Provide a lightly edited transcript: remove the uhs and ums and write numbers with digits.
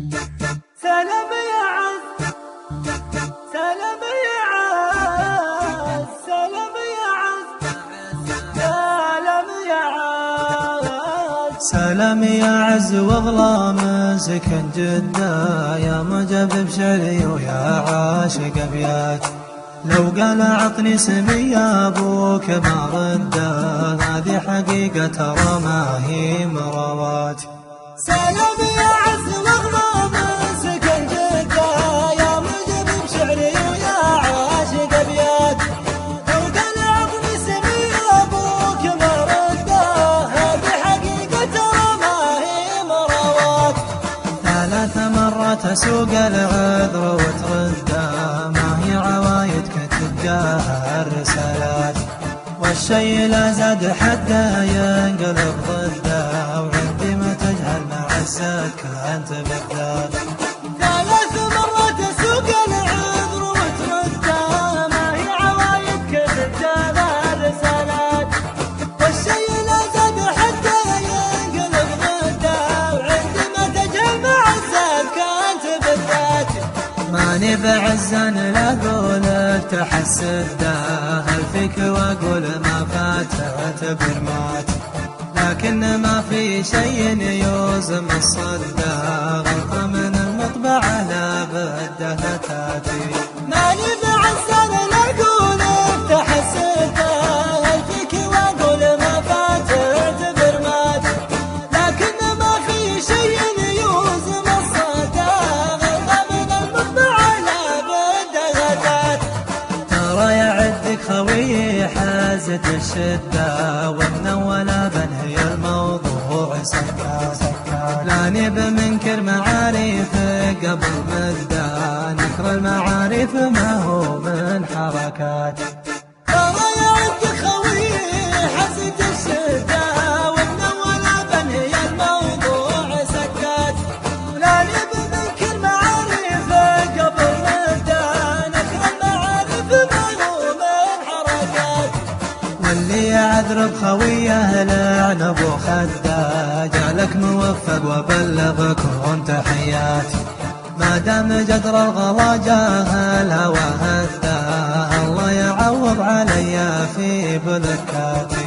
سلام يا عز، سلام يا عز، سلام يا عز، سلام يا عز، سلام يا عز وظلام سكن جدة، يا مجب بشري ويا عاشق ابيات. لو قال اعطني اسمي يا ابوك ما رده، هذه حقيقة ترى ما هي مروات. سلام يا عز وظلام سكن جدة، يا مجب بشعري ويا عاشق ابيات. لو قال اعطني اسمي يا ابوك ما رده، هذه حقيقة ترى ما هي مروات. 3 مرات اسوق العذر وترده، ما هي عوايدك تتجاهل الرسالات. والشي لا زاد حده ينقلب ضده، وعندي ما تجهل معزتك انت بالذات. 3 مرات اسوق العذر وترده، ما هي عوايدك تتجاهل الرسالات. والشي لا زاد حده ينقلب ضده، وعندي ما تجهل معزتك انت بالذات. ماني بعزن لا اقولك تحسده، هل فيك واقول ما فات اعتبر مات. لكن ما في شيء يوزم الصده، غلطة من المطبعة لا بده تاتي. ماني بعزن لا اقولك تحسده، هل فيك واقول ما فات اعتبر مات. لكن ما في شيء يوزم الصدى، غلطة من المطبعة لا بده تاتي. ترى يا عدك خوي حازت الشدة، ومن ولا بنهي الموضوع سكات. لاني بمنكر معاريفك قبل مدة، نكر المعاريف ما هو من حركات. ترى يا عدك خوي حازت الشدة، ومن ولا بنهي الموضوع سكات. لاني بمنكر معاريفك قبل مدة، نكر المعاريف ما هو من حركات. واللي يعذر بخويه لعن ابو خده، جالك موفق وبلغك تحيات. ما دام جدر الغلا جاه الهوى هده، الله يعوض علي في بلكاتي.